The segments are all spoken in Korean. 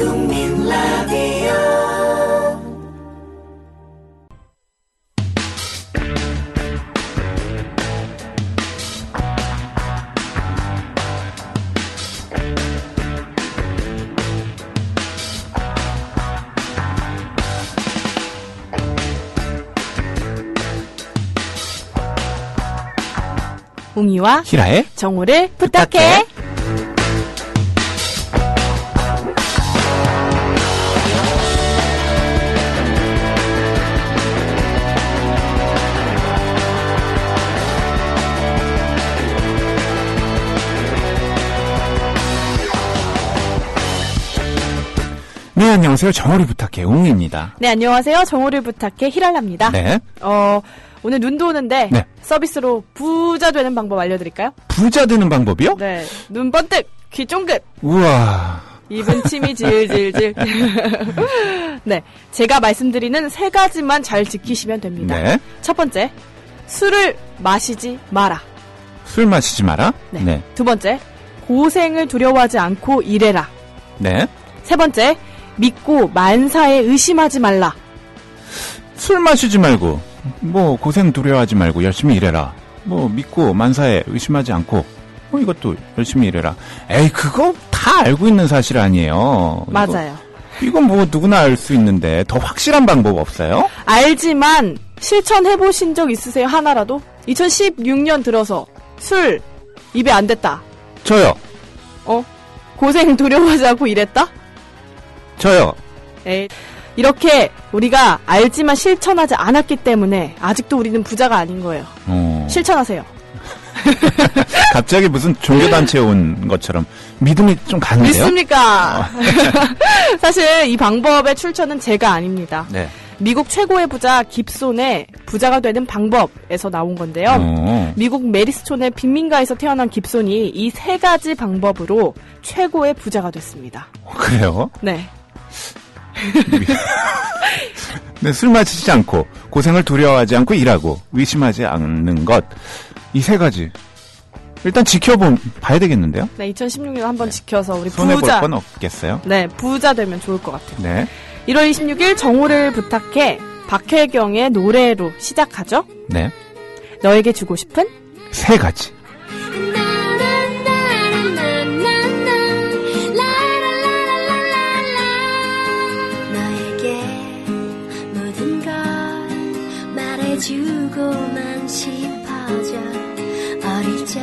국민 라디오 웅이와 히라의 정우를 부탁해. 네, 안녕하세요. 정우를 부탁해 웅입니다. 네, 안녕하세요. 정우를 부탁해 히랄라입니다. 네. 오늘 눈도 오는데 네. 서비스로 부자 되는 방법 알려드릴까요? 부자 되는 방법이요? 네, 눈 번뜩, 귀 쫑긋, 우와. 입은 침이 질질질. 네, 제가 말씀드리는 세 가지만 잘 지키시면 됩니다. 네. 첫 번째, 술을 마시지 마라. 술 마시지 마라. 네. 네. 두 번째, 고생을 두려워하지 않고 일해라. 네. 세 번째, 믿고 만사에 의심하지 말라. 술 마시지 말고, 고생 두려워하지 말고 열심히 일해라. 믿고 만사에 의심하지 않고, 이것도 열심히 일해라. 에이, 그거 다 알고 있는 사실 아니에요. 맞아요. 이건 누구나 알 수 있는데, 더 확실한 방법 없어요? 알지만 실천해보신 적 있으세요? 하나라도? 2016년 들어서 술 입에 안 댔다. 저요. 고생 두려워하지 않고 일했다? 저요. 에이, 이렇게 우리가 알지만 실천하지 않았기 때문에 아직도 우리는 부자가 아닌 거예요. 실천하세요. 갑자기 무슨 종교단체에 온 것처럼 믿음이 좀 가는데요? 믿습니까? 사실 이 방법의 출처는 제가 아닙니다. 네. 미국 최고의 부자 깁손의 부자가 되는 방법에서 나온 건데요. 미국 메리스촌의 빈민가에서 태어난 깁손이 이 세 가지 방법으로 최고의 부자가 됐습니다. 그래요? 네. 네, 술 마시지 않고 고생을 두려워하지 않고 일하고 의심하지 않는 것, 이 세 가지 일단 봐야 되겠는데요? 네, 2016년 한번 지켜서 우리 손해볼 부자 건 없겠어요? 네, 부자 되면 좋을 것 같아요. 네. 1월 26일 정우를 부탁해 박혜경의 노래로 시작하죠. 네. 너에게 주고 싶은 세 가지. 주고만 싶어져 어릴 적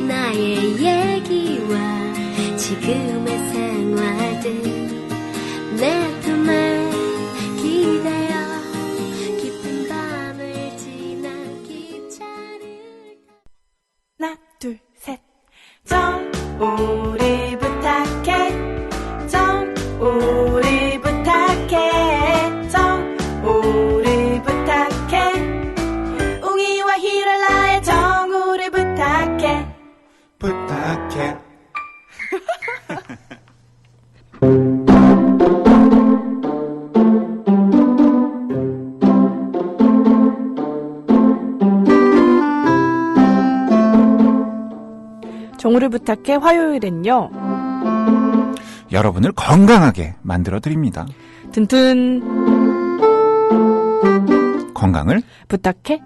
나의 얘기와 지금의 생활들 내 품에 기대어 깊은 밤을 지나 기차를 하나 둘 셋 정우를 부탁해 정우를 부탁해 정우를 부탁해 웅이와 히랄라의 정우를 부탁해 부탁해. 정우를 부탁해 화요일엔요. 여러분을 건강하게 만들어드립니다. 튼튼 건강을 부탁해.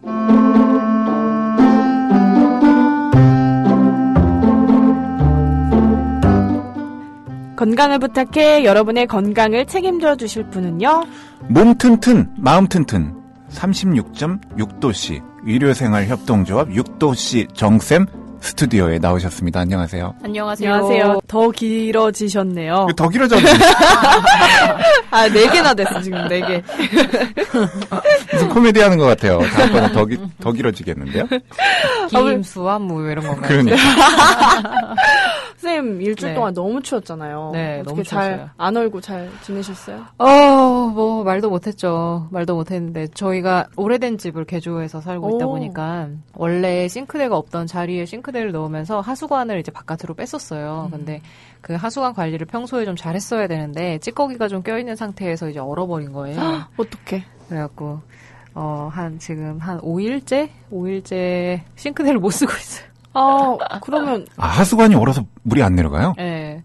건강을 부탁해 여러분의 건강을 책임져 주실 분은요. 몸 튼튼 마음 튼튼 36.6도씨 의료생활협동조합 6도씨 정쌤 스튜디오에 나오셨습니다. 안녕하세요. 안녕하세요. 더 길어지셨네요. 더 길어졌네. 4개나 됐어, 지금 4개. 무슨 코미디 하는 것 같아요. 다음번에 더 길어지겠는데요? 기임수와 이런 건가요? 그러니까. 선생님, 일주일 네. 동안 너무 추웠잖아요. 네, 어떻게 너무 추웠어요. 잘 안 얼고 잘 지내셨어요? 말도 못했죠. 말도 못했는데, 저희가 오래된 집을 개조해서 살고 있다 보니까, 원래 싱크대가 없던 자리에 싱크대를 넣으면서 하수관을 이제 바깥으로 뺐었어요. 근데 그 하수관 관리를 평소에 좀 잘했어야 되는데, 찌꺼기가 좀 껴있는 상태에서 이제 얼어버린 거예요. 어떡해. 그래갖고, 지금 한 5일째 싱크대를 못 쓰고 있어요. 그러면. 하수관이 얼어서 물이 안 내려가요? 네.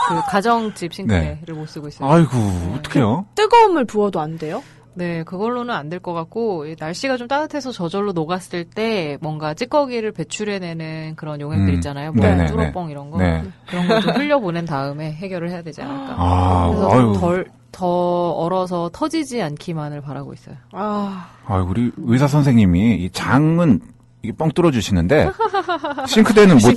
그 가정집 싱크대를 못 쓰고 있어요. 아이고, 어떡해요? 뜨거운 물 부어도 안 돼요? 네, 그걸로는 안 될 것 같고, 날씨가 좀 따뜻해서 저절로 녹았을 때 뭔가 찌꺼기를 배출해내는 그런 용액들 있잖아요. 뭐, 네네네. 뚜러뻥 이런 거. 네. 그런 걸 좀 흘려보낸 다음에 해결을 해야 되지 않을까. 아, 그래서 아유. 더 얼어서 터지지 않기만을 바라고 있어요. 우리 의사 선생님이 이 장은 이게 뻥 뚫어주시는데, 싱크대는 못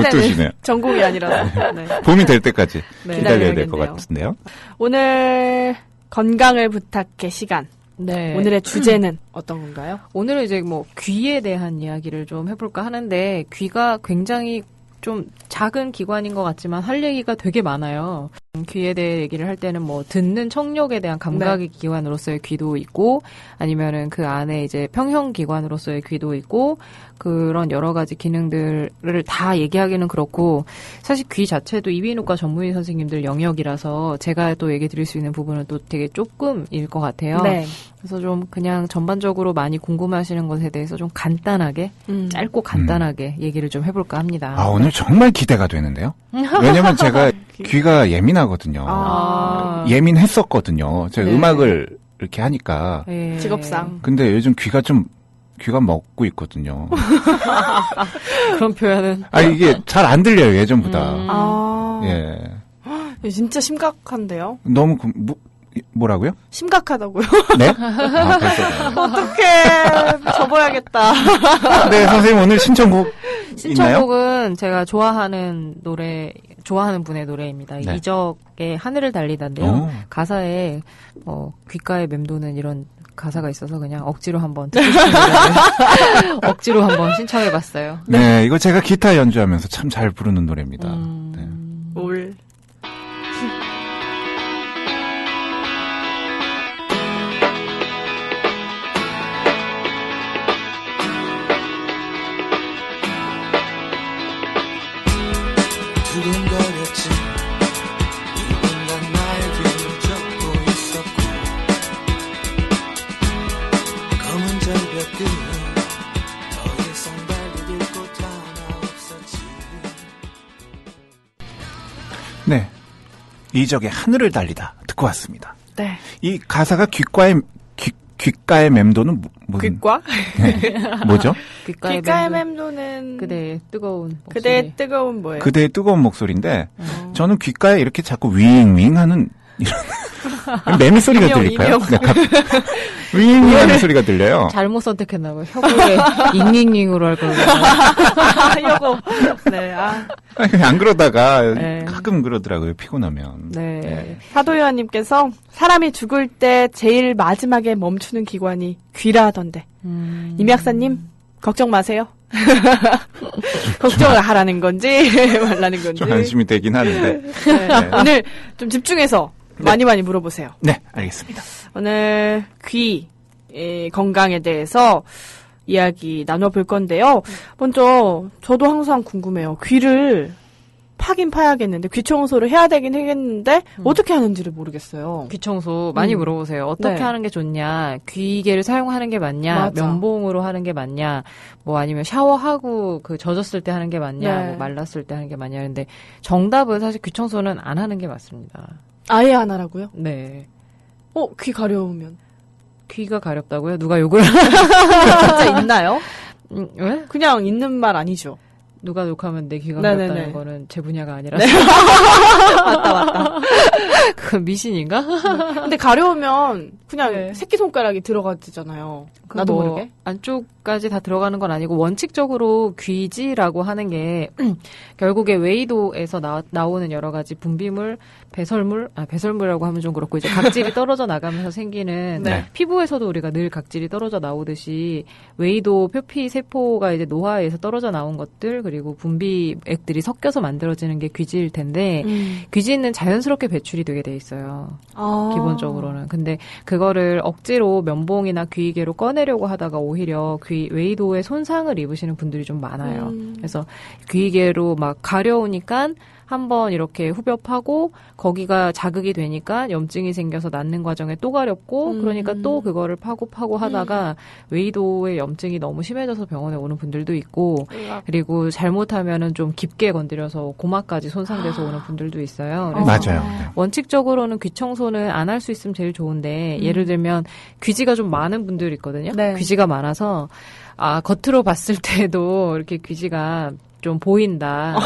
뚫으시네요. 전공이 아니라서. 네. 봄이 될 때까지 네. 기다려야 될 것 기다려야겠네요. 같은데요. 오늘 건강을 부탁해 시간. 네. 오늘의 주제는 어떤 건가요? 오늘은 이제 뭐 귀에 대한 이야기를 좀 해볼까 하는데 귀가 굉장히 좀 작은 기관인 것 같지만 할 얘기가 되게 많아요. 귀에 대해 얘기를 할 때는 뭐 듣는 청력에 대한 감각의 기관으로서의 귀도 있고 아니면은 그 안에 이제 평형 기관으로서의 귀도 있고 그런 여러 가지 기능들을 다 얘기하기는 그렇고 사실 귀 자체도 이비인후과 전문의 선생님들 영역이라서 제가 또 얘기 드릴 수 있는 부분은 또 되게 조금일 것 같아요. 네. 그래서 좀 그냥 전반적으로 많이 궁금해하시는 것에 대해서 좀 간단하게 짧고 간단하게 얘기를 좀 해볼까 합니다. 오늘 정말 기대가 되는데요. 왜냐면 제가 귀가 예민하거든요. 예민했었거든요. 제가 네. 음악을 이렇게 하니까. 네. 직업상. 근데 요즘 귀가 먹고 있거든요. 그런 표현은 이게 잘 안 들려요, 예전보다. 예. 진짜 심각한데요? 너무, 뭐라고요? 심각하다고요? 네? 벌써. 어떡해. 접어야겠다. 네, 선생님 오늘 신청곡 있나요? 신청곡은 제가 좋아하는 분의 노래입니다. 네. 이적의 하늘을 달리다인데요. 가사에 귓가에 맴도는 이런 가사가 있어서 그냥 억지로 한번 듣고 싶은 노래를 억지로 한번 신청해봤어요. 네, 이거 제가 기타 연주하면서 참 잘 부르는 노래입니다. 네. 올. 두근거렸지 누군가 날 뒤적고 있었고 검은 절벽 끝에 더 이상 달리길 곳 하나 없었지. 네. 이적의 하늘을 달리다 듣고 왔습니다. 네. 이 가사가 귓가에 맴도는 무슨 귓과? 뭐죠? 귓가에 맴도는 그대의 뜨거운 목소리. 그대의 뜨거운 뭐예요? 그대의 뜨거운 목소리인데 저는 귓가에 이렇게 자꾸 윙윙 하는 이런 매미 소리가 들릴까요? 네, 윙윙 하는 소리가 들려요. 잘못 선택했나 봐요. 혀구에 잉잉잉으로 할 거예요. 하려고. 네. 안 그러다가 네. 가끔 그러더라고요. 피곤하면. 네. 사도요한님께서 사람이 죽을 때 제일 마지막에 멈추는 기관이 귀라 하던데. 임 약사님 걱정 마세요. 걱정을 하라는 건지 말라는 건지. 좀 안심이 되긴 하는데. 네. 오늘 좀 집중해서 많이 물어보세요. 네, 알겠습니다. 오늘 귀 건강에 대해서 이야기 나눠볼 건데요. 먼저 저도 항상 궁금해요. 귀를 파긴 파야겠는데 귀 청소를 해야 되긴 하겠는데 어떻게 하는지를 모르겠어요. 귀 청소 많이 물어보세요. 어떻게 네. 하는 게 좋냐? 귀개를 사용하는 게 맞냐? 맞아. 면봉으로 하는 게 맞냐? 뭐 아니면 샤워하고 그 젖었을 때 하는 게 맞냐? 네. 뭐 말랐을 때 하는 게 맞냐? 근데 정답은 사실 귀 청소는 안 하는 게 맞습니다. 아예 안 하라고요? 네. 귀 가려우면 귀가 가렵다고요? 누가 욕을 진짜 있나요? 왜? 그냥 있는 말 아니죠. 누가 욕하면 내 귀가 네네네. 가렵다는 거는 제 분야가 아니라서. 맞다. 그건 미신인가? 근데 가려우면 그냥 네. 새끼손가락이 들어가잖아요. 나도 뭐 모르게. 안쪽까지 다 들어가는 건 아니고 원칙적으로 귀지라고 하는 게 결국에 웨이도에서 나오는 여러 가지 분비물, 배설물이라고 하면 좀 그렇고 이제 각질이 떨어져 나가면서 생기는 네. 피부에서도 우리가 늘 각질이 떨어져 나오듯이 웨이도 표피 세포가 이제 노화에서 떨어져 나온 것들 그리고 분비액들이 섞여서 만들어지는 게 귀지일 텐데 귀지는 자연스럽게 배출이 되게 돼 있어요. 기본적으로는. 근데 그거를 억지로 면봉이나 귀이개로 꺼내려고 하다가 오히려 귀 웨이도에 손상을 입으시는 분들이 좀 많아요. 그래서 귀이개로 막 가려우니까 한번 이렇게 후벼파고 거기가 자극이 되니까 염증이 생겨서 낫는 과정에 또 가렵고 그러니까 또 그거를 파고 하다가 웨이도의 염증이 너무 심해져서 병원에 오는 분들도 있고 그리고 잘못하면은 좀 깊게 건드려서 고막까지 손상돼서 오는 분들도 있어요. 그래서 맞아요. 원칙적으로는 귀 청소는 안 할 수 있으면 제일 좋은데 예를 들면 귀지가 좀 많은 분들이 있거든요. 네. 귀지가 많아서 겉으로 봤을 때도 이렇게 귀지가 좀 보인다.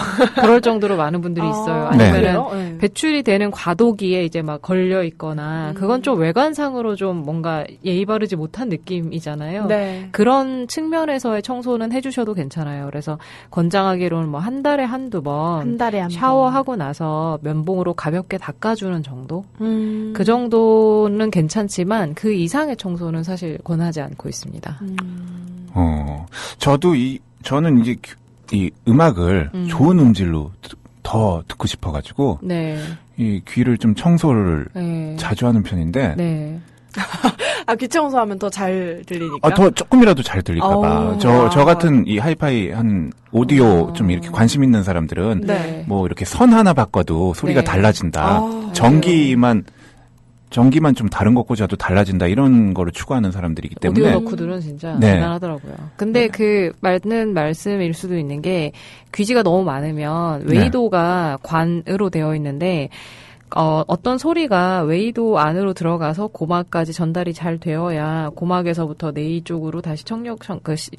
그럴 정도로 많은 분들이 있어요. 아니면은 네. 배출이 되는 과도기에 이제 막 걸려 있거나 그건 좀 외관상으로 좀 뭔가 예의 바르지 못한 느낌이잖아요. 네. 그런 측면에서의 청소는 해주셔도 괜찮아요. 그래서 권장하기로는 뭐 한 달에 한두 번 한 달에 한 번. 샤워하고 나서 면봉으로 가볍게 닦아주는 정도? 그 정도는 괜찮지만 그 이상의 청소는 사실 권하지 않고 있습니다. 저는 이제 이 음악을 좋은 음질로 더 듣고 싶어가지고 네. 이 귀를 좀 청소를 네. 자주 하는 편인데 네. 귀 청소하면 더 잘 들리니까. 더 조금이라도 잘 들릴까봐 어우, 저 같은 이 하이파이 한 오디오 좀 이렇게 관심 있는 사람들은 네. 뭐 이렇게 선 하나 바꿔도 소리가 네. 달라진다. 전기만 좀 다른 거 꽂아도 달라진다 이런 거를 추구하는 사람들이기 때문에 오디오 덕후들은 진짜 네. 대단하더라고요. 근데 그 맞는 말씀일 수도 있는 게 귀지가 너무 많으면 웨이도가 관으로 되어 있는데 어떤 소리가 웨이도 안으로 들어가서 고막까지 전달이 잘 되어야 고막에서부터 뇌 쪽으로 다시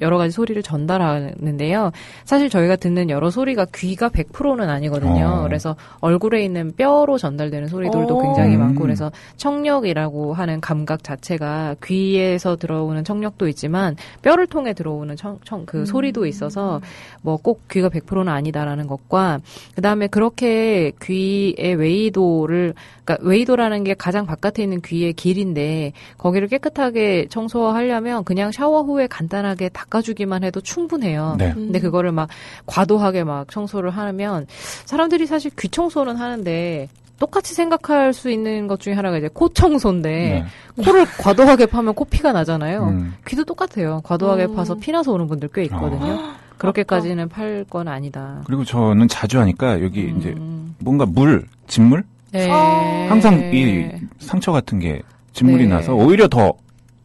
여러 가지 소리를 전달하는데요. 사실 저희가 듣는 여러 소리가 귀가 100%는 아니거든요. 그래서 얼굴에 있는 뼈로 전달되는 소리들도 굉장히 많고 그래서 청력이라고 하는 감각 자체가 귀에서 들어오는 청력도 있지만 뼈를 통해 들어오는 그 소리도 있어서 뭐 꼭 귀가 100%는 아니다라는 것과 그다음에 그렇게 귀의 그러니까 웨이도라는 게 가장 바깥에 있는 귀의 길인데 거기를 깨끗하게 청소하려면 그냥 샤워 후에 간단하게 닦아주기만 해도 충분해요. 네. 근데 그거를 막 과도하게 막 청소를 하면 사람들이 사실 귀 청소는 하는데 똑같이 생각할 수 있는 것 중에 하나가 이제 코 청소인데 코를 과도하게 파면 코피가 나잖아요. 귀도 똑같아요. 과도하게 파서 피 나서 오는 분들 꽤 있거든요. 그렇게까지는 팔 건 아니다. 그리고 저는 자주 하니까 여기 이제 뭔가 진물? 네. 항상 이 상처 같은 게 진물이 네. 나서 오히려 더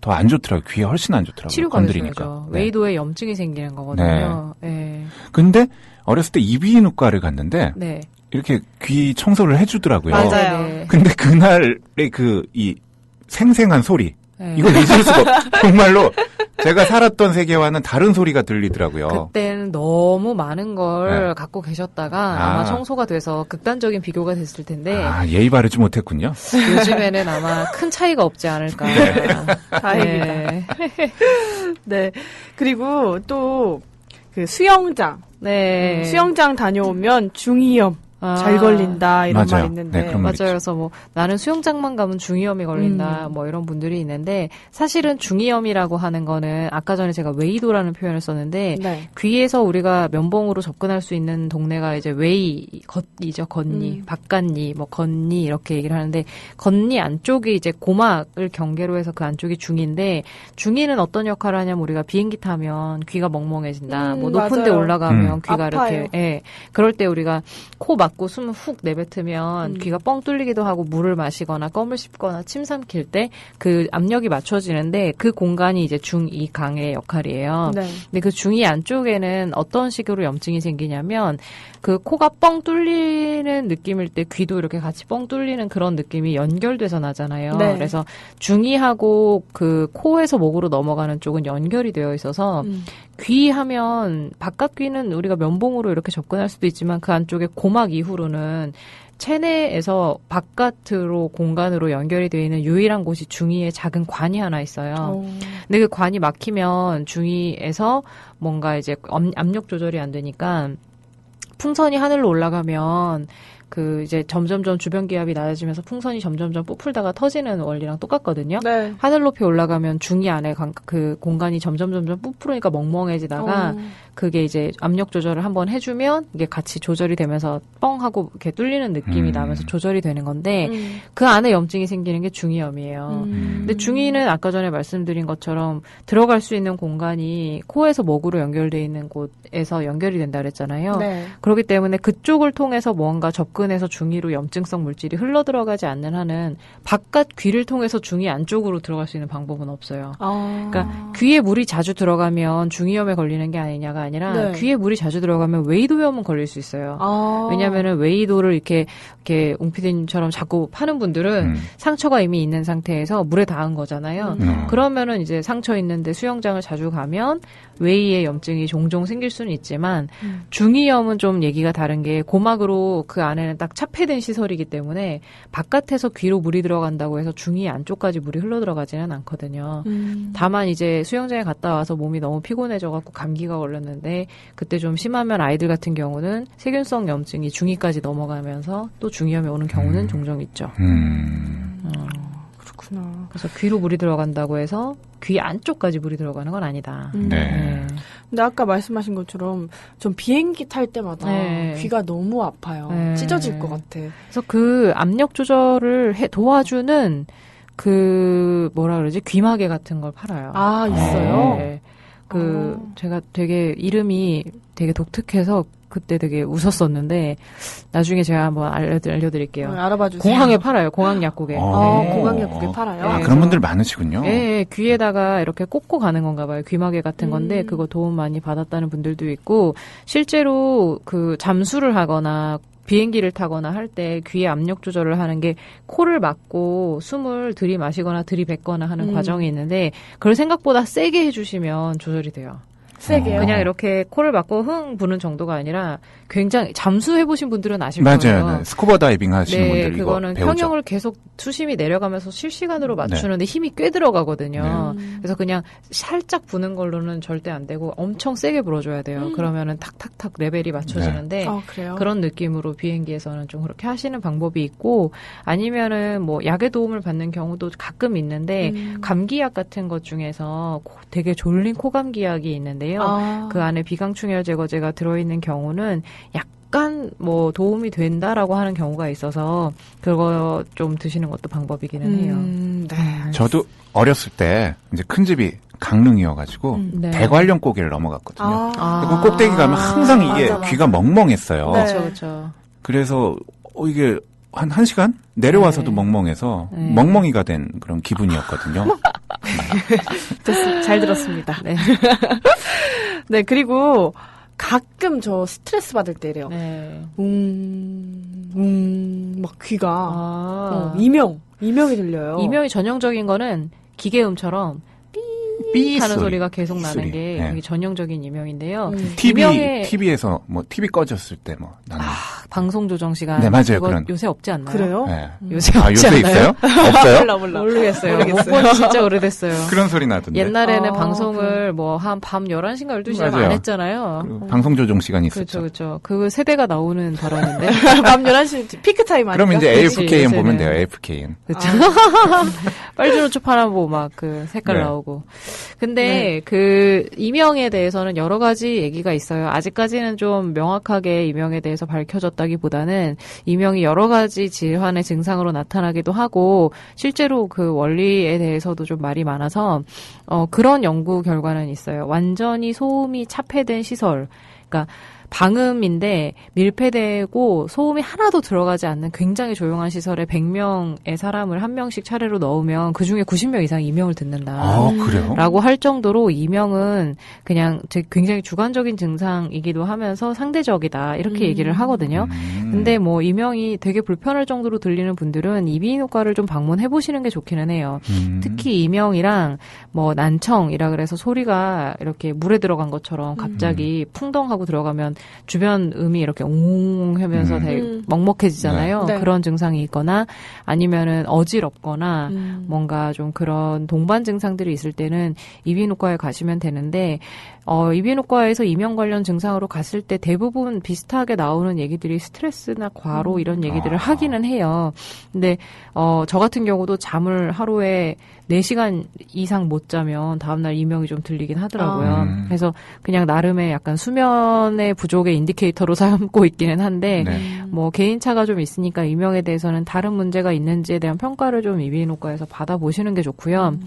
안 좋더라고요. 귀에 훨씬 안 좋더라고요. 치료가 건드리니까. 되셔야죠. 네. 웨이도에 염증이 생기는 거거든요. 네. 근데 어렸을 때 이비인후과를 갔는데 네. 이렇게 귀 청소를 해주더라고요. 맞아요. 네. 근데 그날의 이 생생한 소리 네. 이걸 잊을 수가 정말로 제가 살았던 세계와는 다른 소리가 들리더라고요. 그때는 너무 많은 걸 네. 갖고 계셨다가 아마 청소가 돼서 극단적인 비교가 됐을 텐데 예의 바르지 못했군요. 요즘에는 아마 큰 차이가 없지 않을까. 다행이다. 네. 네. 그리고 또 그 수영장. 네. 수영장 다녀오면 중이염 잘 걸린다 이런 맞아요. 말 있는데. 네, 그런 말 맞아요. 그래서 뭐 나는 수영장만 가면 중이염이 걸린다 뭐 이런 분들이 있는데 사실은 중이염이라고 하는 거는 아까 전에 제가 웨이도라는 표현을 썼는데 네. 귀에서 우리가 면봉으로 접근할 수 있는 동네가 이제 겉이죠. 겉니, 바깥니, 뭐 겉니 이렇게 얘기를 하는데 겉니 안쪽이 이제 고막을 경계로 해서 그 안쪽이 중인데 중이는 어떤 역할을 하냐면 우리가 비행기 타면 귀가 멍멍해진다. 뭐 높은 데 맞아요. 올라가면 귀가 아파요. 이렇게 그럴 때 우리가 코 막고 숨을 훅 내뱉으면 귀가 뻥 뚫리기도 하고 물을 마시거나 껌을 씹거나 침 삼킬 때 그 압력이 맞춰지는데 그 공간이 이제 중2 강의 역할이에요. 네. 근데 그 중2 안쪽에는 어떤 식으로 염증이 생기냐면 그 코가 뻥 뚫리는 느낌일 때 귀도 이렇게 같이 뻥 뚫리는 그런 느낌이 연결돼서 나잖아요. 네. 그래서 중2하고 그 코에서 목으로 넘어가는 쪽은 연결이 되어 있어서 귀 하면 바깥 귀는 우리가 면봉으로 이렇게 접근할 수도 있지만 그 안쪽에 고막 이후로는 체내에서 바깥으로 공간으로 연결이 되어 있는 유일한 곳이 중이의 작은 관이 하나 있어요. 근데 그 관이 막히면 중이에서 뭔가 이제 압력 조절이 안 되니까 풍선이 하늘로 올라가면 그 이제 점점점 주변 기압이 낮아지면서 풍선이 점점점 부풀다가 터지는 원리랑 똑같거든요. 네. 하늘 높이 올라가면 중위 안에 그 공간이 점점점점 부풀으니까 멍멍해지다가 그게 이제 압력 조절을 한번 해주면 이게 같이 조절이 되면서 뻥 하고 이렇게 뚫리는 느낌이 나면서 조절이 되는 건데 그 안에 염증이 생기는 게 중이염이에요. 근데 중이는 아까 전에 말씀드린 것처럼 들어갈 수 있는 공간이 코에서 목으로 연결돼 있는 곳에서 연결이 된다 그랬잖아요. 네. 그렇기 때문에 그쪽을 통해서 뭔가 접근해서 중이로 염증성 물질이 흘러 들어가지 않는 한은 바깥 귀를 통해서 중이 안쪽으로 들어갈 수 있는 방법은 없어요. 그러니까 귀에 물이 자주 들어가면 중이염에 걸리는 게 아니냐가 아니라 네. 귀에 물이 자주 들어가면 웨이도염은 걸릴 수 있어요. 왜냐하면은 웨이도를 이렇게 웅피디님처럼 자꾸 파는 분들은 상처가 이미 있는 상태에서 물에 닿은 거잖아요. 그러면은 이제 상처 있는데 수영장을 자주 가면 웨이의 염증이 종종 생길 수는 있지만 중이염은 좀 얘기가 다른 게 고막으로 그 안에는 딱 차폐된 시설이기 때문에 바깥에서 귀로 물이 들어간다고 해서 중이 안쪽까지 물이 흘러 들어가지는 않거든요. 다만 이제 수영장에 갔다 와서 몸이 너무 피곤해져갖고 감기가 걸렸는데 그때 좀 심하면 아이들 같은 경우는 세균성 염증이 중이까지 넘어가면서 또 중이염이 오는 경우는 종종 있죠. 그렇구나. 그래서 귀로 물이 들어간다고 해서 귀 안쪽까지 물이 들어가는 건 아니다. 네. 근데 아까 말씀하신 것처럼 전 비행기 탈 때마다 네. 귀가 너무 아파요. 네. 찢어질 것 같아. 그래서 그 압력 조절을 도와주는 그 뭐라 그러지 귀마개 같은 걸 팔아요. 아, 있어요? 네. 제가 되게 이름이 되게 독특해서 그때 되게 웃었었는데 나중에 제가 한번 알려드릴게요. 알아봐 주세요. 공항에 팔아요. 공항 약국에. 공항 약국에 팔아요? 아, 그런 분들 많으시군요. 네, 귀에다가 이렇게 꽂고 가는 건가 봐요. 귀마개 같은 건데 그거 도움 많이 받았다는 분들도 있고 실제로 그 잠수를 하거나 비행기를 타거나 할 때 귀의 압력 조절을 하는 게 코를 막고 숨을 들이마시거나 들이뱉거나 하는 과정이 있는데 그걸 생각보다 세게 해주시면 조절이 돼요. 세게요? 그냥 이렇게 코를 막고 흥 부는 정도가 아니라 굉장히 잠수해보신 분들은 아실 맞아요. 거예요. 네. 스쿠버 다이빙 하시는 분들 이거 그거는 배우죠. 평형을 계속 수심이 내려가면서 실시간으로 맞추는데 힘이 꽤 들어가거든요. 그래서 그냥 살짝 부는 걸로는 절대 안 되고 엄청 세게 불어줘야 돼요. 그러면은 탁탁탁 레벨이 맞춰지는데 그래요? 그런 느낌으로 비행기에서는 좀 그렇게 하시는 방법이 있고 아니면은 뭐 약의 도움을 받는 경우도 가끔 있는데 감기약 같은 것 중에서 되게 졸린 코감기약이 있는데요. 그 안에 비강충혈 제거제가 들어있는 경우는 약간 뭐 도움이 된다라고 하는 경우가 있어서 그거 좀 드시는 것도 방법이기는 해요. 네. 저도 어렸을 때 이제 큰 집이 강릉이어가지고 네. 대관령 고개를 넘어갔거든요. 아. 그 꼭대기 가면 항상 이게 맞아. 귀가 멍멍했어요. 네. 그렇죠, 그렇죠. 그래서 이게 한 시간 내려와서도 네. 멍멍해서 네. 멍멍이가 된 그런 기분이었거든요. 잘 들었습니다. 네. 네, 그리고 가끔 저 스트레스 받을 때 이래요. 네. 막 귀가 이명이 들려요. 이명이 전형적인 거는 기계음처럼 삐 하는 소리가 계속 나는 소리. 게 네. 되게 전형적인 이명인데요. TV, TV에서 뭐 TV 꺼졌을 때 뭐 나는 방송 조정 시간. 네, 맞아요. 그거 그런. 요새 없지 않나요? 그래요? 네. 요새 아, 없지 요새 않나요? 있어요? 없어요? 몰라. 모르겠어요. 못 본 진짜 오래됐어요. 그런 소리 나던데. 옛날에는 아, 방송을 뭐 한 밤 11시인가 12시간 맞아요. 안 했잖아요. 그 방송 조정 시간이 있었죠. 그렇죠. 그 세대가 나오는 발언인데. 밤 11시 피크 타임 아니까? 그럼 이제 그치, AFKN 요새는. 보면 돼요. AFKN. 그렇죠. 빨주노초 파란보 막 그 색깔 네. 나오고. 근데 그 이명에 대해서는 여러 가지 얘기가 있어요. 아직까지는 좀 명확하게 이명에 대해서 밝혀졌다기보다는 이명이 여러 가지 질환의 증상으로 나타나기도 하고 실제로 그 원리에 대해서도 좀 말이 많아서 그런 연구 결과는 있어요. 완전히 소음이 차폐된 시설. 그러니까 방음인데 밀폐되고 소음이 하나도 들어가지 않는 굉장히 조용한 시설에 100명의 사람을 한 명씩 차례로 넣으면 그중에 90명 이상이 이명을 듣는다. 아, 그래요? 라고 할 정도로 이명은 그냥 굉장히 주관적인 증상이기도 하면서 상대적이다. 이렇게 얘기를 하거든요. 근데 뭐 이명이 되게 불편할 정도로 들리는 분들은 이비인후과를 좀 방문해 보시는 게 좋기는 해요. 특히 이명이랑 뭐 난청이라 그래서 소리가 이렇게 물에 들어간 것처럼 갑자기 풍덩하고 들어가면 주변 음이 이렇게 옹 하면서 되게 먹먹해지잖아요. 네. 그런 증상이 있거나 아니면은 어지럽거나 뭔가 좀 그런 동반 증상들이 있을 때는 이비인후과에 가시면 되는데 이비인후과에서 이명 관련 증상으로 갔을 때 대부분 비슷하게 나오는 얘기들이 스트레스나 과로 이런 얘기들을 하기는 해요. 근데 저 같은 경우도 잠을 하루에 4시간 이상 못 자면 다음날 이명이 좀 들리긴 하더라고요. 그래서 그냥 나름의 약간 수면의 부족의 인디케이터로 삼고 있기는 한데 뭐 개인차가 좀 있으니까 이명에 대해서는 다른 문제가 있는지에 대한 평가를 좀 이비인후과에서 받아보시는 게 좋고요.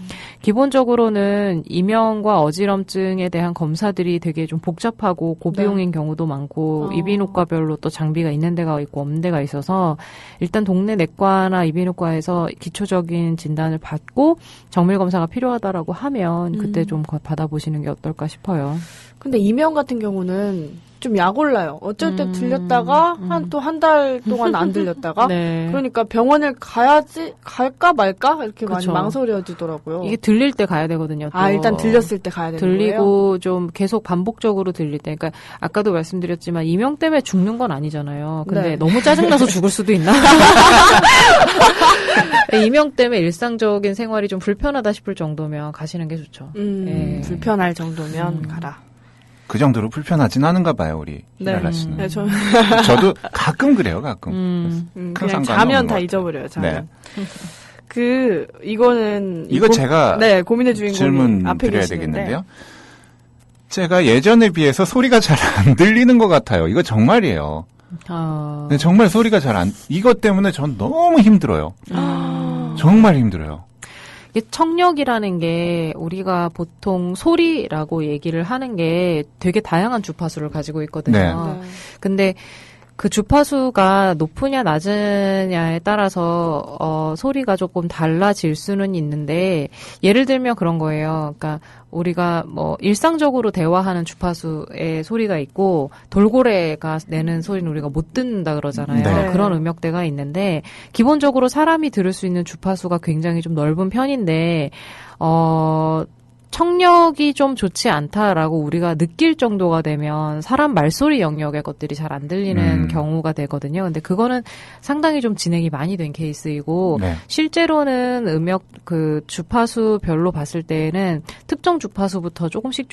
기본적으로는 이명과 어지럼증에 대한 검사들이 되게 좀 복잡하고 고비용인 경우도 많고 이비인후과별로 또 장비가 있는 데가 있고 없는 데가 있어서 일단 동네 내과나 이비인후과에서 기초적인 진단을 받고 정밀 검사가 필요하다라고 하면 그때 좀 받아보시는 게 어떨까 싶어요. 근데 이명 같은 경우는 좀 약 올라요. 어쩔 때 들렸다가 한 달 동안 안 들렸다가 네. 그러니까 병원을 갈까 말까 이렇게 그쵸. 많이 망설여지더라고요. 이게 들릴 때 가야 되거든요. 또. 일단 들렸을 때 가야 되는 들리고 거예요? 좀 계속 반복적으로 들릴 때. 그러니까 아까도 말씀드렸지만 이명 때문에 죽는 건 아니잖아요. 근데 네. 너무 짜증나서 죽을 수도 있나? 이명 때문에 일상적인 생활이 좀 불편하다 싶을 정도면 가시는 게 좋죠. 예. 불편할 정도면 가라. 그 정도로 불편하진 않은가 봐요, 우리 히랄라 씨는. 네, 저도 가끔 그래요, 가끔. 큰 그냥 상관은 자면 없는 다 것 잊어버려요, 자면. 네. 이거는. 이거 제가 네, 고민의 주인공이 질문 앞에 드려야 계시는데. 되겠는데요. 제가 예전에 비해서 소리가 잘 안 들리는 것 같아요. 이거 정말이에요. 네, 정말 소리가 이것 때문에 전 너무 힘들어요. 정말 힘들어요. 청력이라는 게 우리가 보통 소리라고 얘기를 하는 게 되게 다양한 주파수를 가지고 있거든요. 네. 근데 그 주파수가 높으냐 낮으냐에 따라서 소리가 조금 달라질 수는 있는데 예를 들면 그런 거예요. 그러니까 우리가 뭐 일상적으로 대화하는 주파수의 소리가 있고 돌고래가 내는 소리는 우리가 못 듣는다 그러잖아요. 네. 그런 음역대가 있는데 기본적으로 사람이 들을 수 있는 주파수가 굉장히 좀 넓은 편인데 청력이 좀 좋지 않다라고 우리가 느낄 정도가 되면 사람 말소리 영역의 것들이 잘 안 들리는 경우가 되거든요. 근데 그거는 상당히 좀 진행이 많이 된 케이스이고 네. 실제로는 음역 그 주파수별로 봤을 때는 특정 주파수부터 조금씩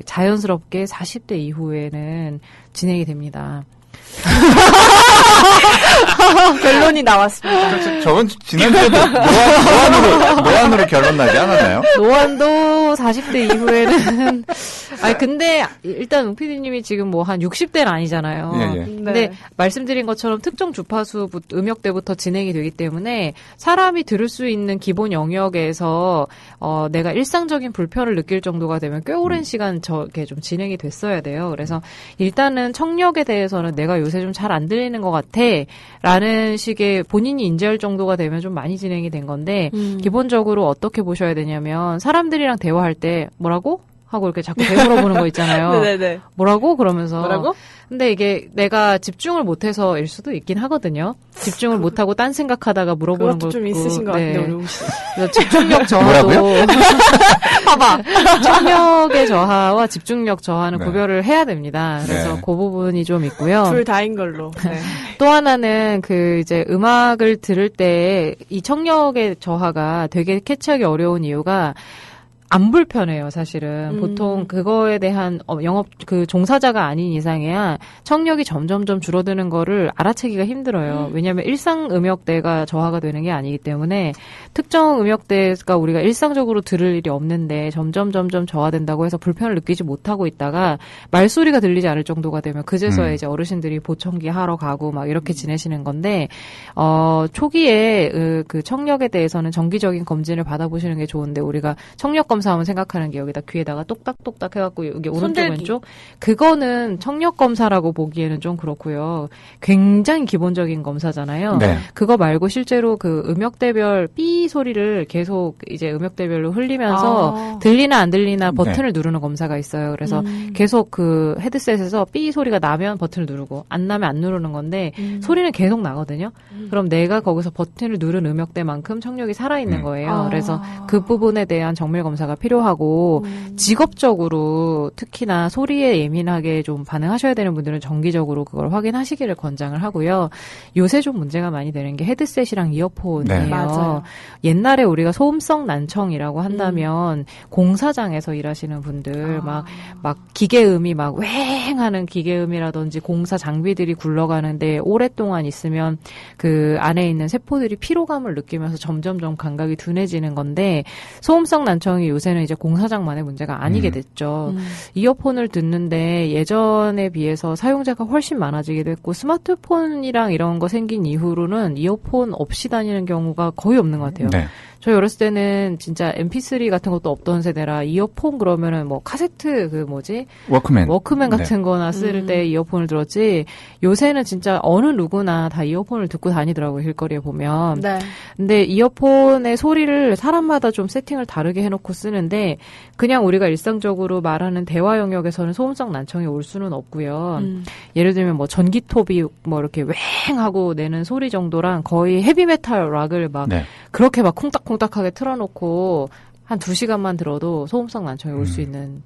자연스럽게 40대 이후에는 진행이 됩니다. 결론이 나왔습니다. 저번 지난주에도 노안으로 결론 나지 않았나요? 노안도 40대 이후에는 근데 일단 웅 PD님이 지금 뭐 한 60대는 아니잖아요. 예. 근데 말씀드린 것처럼 특정 주파수 음역대부터 진행이 되기 때문에 사람이 들을 수 있는 기본 영역에서 내가 일상적인 불편을 느낄 정도가 되면 꽤 오랜 시간 저게 좀 진행이 됐어야 돼요. 그래서 일단은 청력에 대해서는 내가 요새 좀 잘 안 들리는 것 같아 라는 식의 본인이 인지할 정도가 되면 좀 많이 진행이 된 건데 기본적으로 어떻게 보셔야 되냐면 사람들이랑 대화할 때 뭐라고? 하고 이렇게 자꾸 되물어보는 거 있잖아요. 네네네. 뭐라고? 그러면서. 뭐라고? 근데 이게 내가 집중을 못해서일 수도 있긴 하거든요. 집중을 못하고 딴 생각하다가 물어보는 그것도 거. 좀 있으신 것 같은데, 우리 혹시. 집중력 저하도. 뭐라고요? 봐봐. 청력의 저하와 집중력 저하는 네. 구별을 해야 됩니다. 그래서 네. 그 부분이 좀 있고요. 둘 다인 걸로. 네. 또 하나는 이제 음악을 들을 때 이 청력의 저하가 되게 캐치하기 어려운 이유가 안 불편해요, 사실은. 보통 그거에 대한 영업 종사자가 아닌 이상이야 청력이 점점점 줄어드는 거를 알아채기가 힘들어요. 왜냐하면 일상 음역대가 저하가 되는 게 아니기 때문에 특정 음역대가 우리가 일상적으로 들을 일이 없는데 점점 저하된다고 해서 불편을 느끼지 못하고 있다가 말소리가 들리지 않을 정도가 되면 그제서야 이제 어르신들이 보청기 하러 가고 막 이렇게 지내시는 건데 초기에 그 청력에 대해서는 정기적인 검진을 받아보시는 게 좋은데 우리가 청력 검사하면 생각하는 게 여기다 귀에다가 똑딱똑딱 해갖고 여기 오른쪽 손들기. 왼쪽 그거는 청력 검사라고 보기에는 좀 그렇고요. 굉장히 기본적인 검사잖아요. 네. 그거 말고 실제로 그 음역대별 삐 소리를 계속 이제 음역대별로 흘리면서 들리나 안 들리나 버튼을 누르는 검사가 있어요. 그래서 계속 그 헤드셋에서 삐 소리가 나면 버튼을 누르고 안 나면 안 누르는 건데 소리는 계속 나거든요. 그럼 내가 거기서 버튼을 누른 음역대만큼 청력이 살아있는 거예요. 그래서 그 부분에 대한 정밀 검사가 검사가 필요하고 직업적으로 특히나 소리에 예민하게 좀 반응하셔야 되는 분들은 정기적으로 그걸 확인하시기를 권장을 하고요. 요새 좀 문제가 많이 되는 게 헤드셋이랑 이어폰이에요. 네. 맞아요. 옛날에 우리가 소음성 난청이라고 한다면 공사장에서 일하시는 분들 막 기계음이 막 왱하는 기계음이라든지 공사 장비들이 굴러가는데 오랫동안 있으면 그 안에 있는 세포들이 피로감을 느끼면서 점점점 감각이 둔해지는 건데 소음성 난청이 요새는 이제 공사장만의 문제가 아니게 됐죠. 이어폰을 듣는데 예전에 비해서 사용자가 훨씬 많아지기도 했고 스마트폰이랑 이런 거 생긴 이후로는 이어폰 없이 다니는 경우가 거의 없는 것 같아요. 네. 저희 어렸을 때는 진짜 MP3 같은 것도 없던 세대라 이어폰 그러면은 뭐 카세트 워크맨 같은 거나 쓸 때 이어폰을 들었지 요새는 진짜 어느 누구나 다 이어폰을 듣고 다니더라고요. 길거리에 보면. 네. 근데 이어폰의 소리를 사람마다 좀 세팅을 다르게 해놓고 쓰는데 그냥 우리가 일상적으로 말하는 대화 영역에서는 소음성 난청이 올 수는 없고요. 예를 들면 뭐 전기톱이 뭐 이렇게 왱하고 내는 소리 정도랑 거의 헤비메탈 락을 막 네. 그렇게 막 콩닥콩닥하게 틀어놓고 한 2시간만 들어도 소음성 난청이 올 수 있는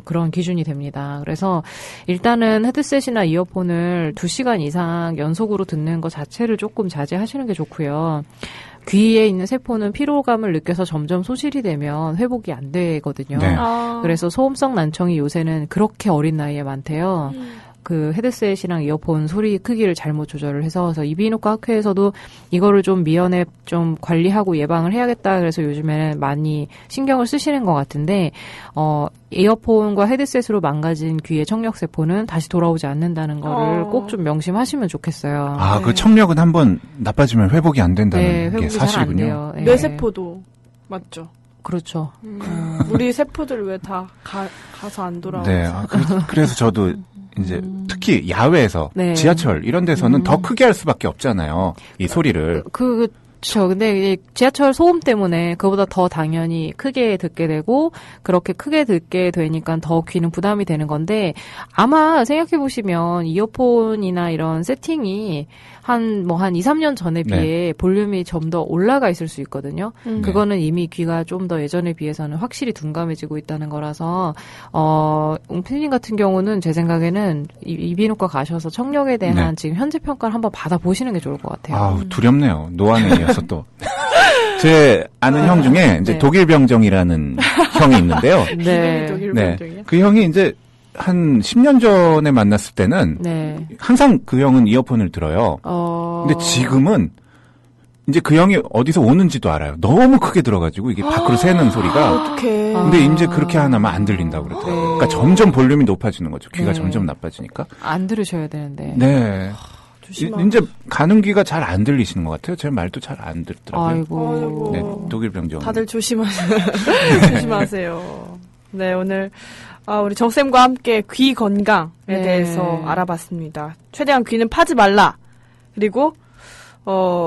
그런 기준이 됩니다. 그래서 일단은 헤드셋이나 이어폰을 2시간 이상 연속으로 듣는 것 자체를 조금 자제하시는 게 좋고요. 귀에 있는 세포는 피로감을 느껴서 점점 소실이 되면 회복이 안 되거든요. 네. 그래서 소음성 난청이 요새는 그렇게 어린 나이에 많대요. 그 헤드셋이랑 이어폰 소리 크기를 잘못 조절을 해서 그래서 이비인후과 학회에서도 이거를 좀 미연에 좀 관리하고 예방을 해야겠다. 그래서 요즘에는 많이 신경을 쓰시는 것 같은데 이어폰과 헤드셋으로 망가진 귀의 청력 세포는 다시 돌아오지 않는다는 거를 꼭 좀 명심하시면 좋겠어요. 아, 그 청력은 한번 나빠지면 회복이 안 된다는 네, 게 회복이 잘 안 사실이군요. 돼요. 네. 뇌세포도 맞죠. 그렇죠. 우리 세포들 왜 다 가서 안 돌아오지? 네. 그래서 저도 이제 특히 야외에서 네. 지하철 이런 데서는 더 크게 할 수밖에 없잖아요. 이 소리를. 그렇죠. 근데 지하철 소음 때문에 그보다 더 당연히 크게 듣게 되고 그렇게 크게 듣게 되니까 더 귀는 부담이 되는 건데 아마 생각해 보시면 이어폰이나 이런 세팅이 한 2, 3년 전에 비해 볼륨이 좀 더 올라가 있을 수 있거든요. 그거는 이미 귀가 좀 더 예전에 비해서는 확실히 둔감해지고 있다는 거라서 웅피님 같은 경우는 제 생각에는 이비인후과 가셔서 청력에 대한 지금 현재 평가를 한번 받아보시는 게 좋을 것 같아요. 아우, 두렵네요. 노안에 또. 제 아는 형 중에 이제 독일병정이라는 형이 있는데요. 네. 독일병정이요? 그 형이 이제 한 10년 전에 만났을 때는 항상 그 형은 이어폰을 들어요. 근데 지금은 이제 그 형이 어디서 오는지도 알아요. 너무 크게 들어가지고 이게 밖으로 새는 소리가. 어떡해. 근데 이제 그렇게 하면 안 들린다고 그러더라고요. 그러니까 점점 볼륨이 높아지는 거죠. 귀가 점점 나빠지니까. 안 들으셔야 되는데. 네. 조심하고. 이제 가는 귀가 잘 안 들리시는 것 같아요. 제 말도 잘 안 듣더라고요. 아이고. 네, 독일병정. 다들 조심하세요. 조심하세요. 네, 오늘 우리 정쌤과 함께 귀 건강에 대해서 알아봤습니다. 최대한 귀는 파지 말라. 그리고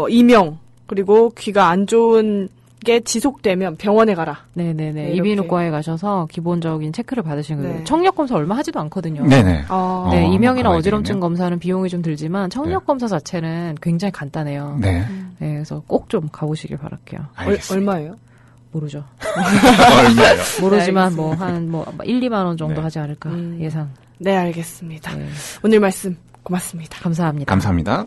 이명 그리고 귀가 안 좋은 게 지속되면 병원에 가라. 네네네. 네, 이비인후과에 가셔서 기본적인 체크를 받으시는 거예요. 청력 검사 얼마 하지도 않거든요. 네네. 네, 이명이나 어지럼증 되겠네요. 검사는 비용이 좀 들지만 청력 검사 자체는 굉장히 간단해요. 네. 네, 그래서 꼭 좀 가보시길 바랄게요. 알겠습니다. 얼마예요? 모르죠. 얼마요? 모르지만 네, 한 1, 2만 원 정도 네. 하지 않을까 예상. 네, 알겠습니다. 네. 오늘 말씀 고맙습니다. 감사합니다. 감사합니다.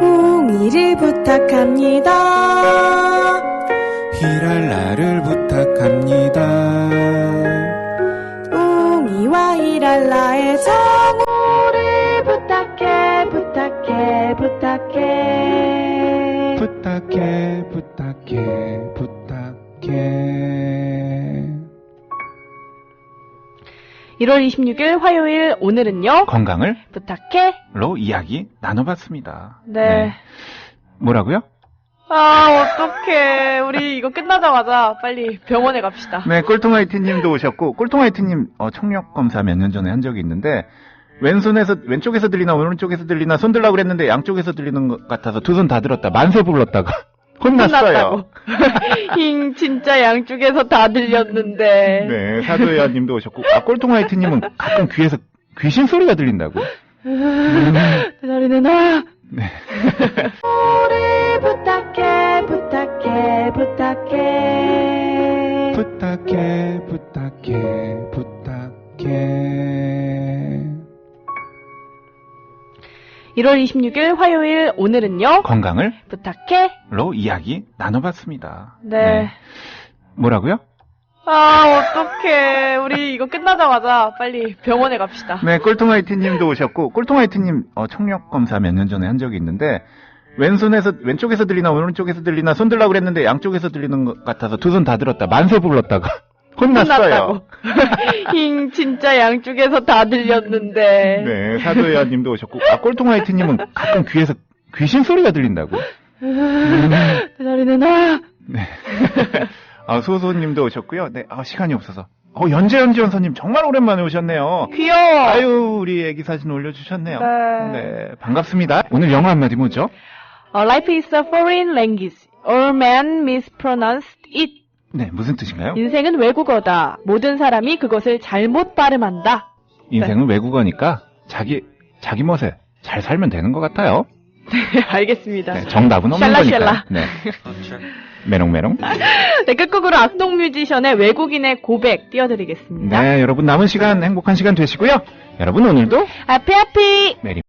웅이를 부탁합니다. 히랄라를 부탁합니다. 웅이와 히랄라의 정우를 부탁해. 부탁해. 1월 26일 화요일 오늘은요. 건강을 부탁해. 로 이야기 나눠봤습니다. 네. 뭐라고요? 어떡해. 우리 이거 끝나자마자 빨리 병원에 갑시다. 네, 꼴통화이트님도 오셨고, 꼴통화이트님 청력 검사 몇 년 전에 한 적이 있는데 왼쪽에서 들리나 오른쪽에서 들리나 손 들라고 그랬는데 양쪽에서 들리는 것 같아서 두 손 다 들었다 만세 불렀다가 혼났어요. 힝, 진짜 양쪽에서 다 들렸는데. 네, 사도야님도 오셨고, 꼴통 화이트님은 가끔 귀에서 귀신 소리가 들린다고. 대다리 내놔. 네. 우리 부탁해, 부탁해, 부탁해. 부탁해, 부탁해, 부탁해. 1월 26일 화요일, 오늘은요. 건강을 부탁해. 로 이야기 나눠봤습니다. 네. 뭐라고요? 아, 어떡해. 우리 이거 끝나자마자 빨리 병원에 갑시다. 네, 꼴통 화이트님도 오셨고, 꼴통 화이트님 청력 검사 몇 년 전에 한 적이 있는데, 왼쪽에서 들리나 오른쪽에서 들리나 손 들라고 그랬는데 양쪽에서 들리는 것 같아서 두 손 다 들었다. 만세 불렀다가 혼났어요. 힝, 진짜 양쪽에서 다 들렸는데. 네, 사도야님도 오셨고, 꼴통 화이트님은 가끔 귀에서 귀신 소리가 들린다고. 대다리 내놔. 네. 소소님도 오셨고요. 네, 시간이 없어서. 연재현 지원사님 정말 오랜만에 오셨네요. 귀여워. 아유, 우리 애기 사진 올려주셨네요. 네. 네, 반갑습니다. 오늘 영어 한마디 뭐죠? Life is a foreign language. All men mispronounce it. 네, 무슨 뜻인가요? 인생은 외국어다. 모든 사람이 그것을 잘못 발음한다. 인생은 외국어니까 자기 멋에 잘 살면 되는 것 같아요. 네, 알겠습니다. 네, 정답은 없는 샬라샬라. 거니까. 네. 메롱메롱. 네, 끝곡으로 악동 뮤지션의 외국인의 고백 띄워드리겠습니다. 네, 여러분 남은 시간 행복한 시간 되시고요. 여러분 오늘도 해피 해피! 메리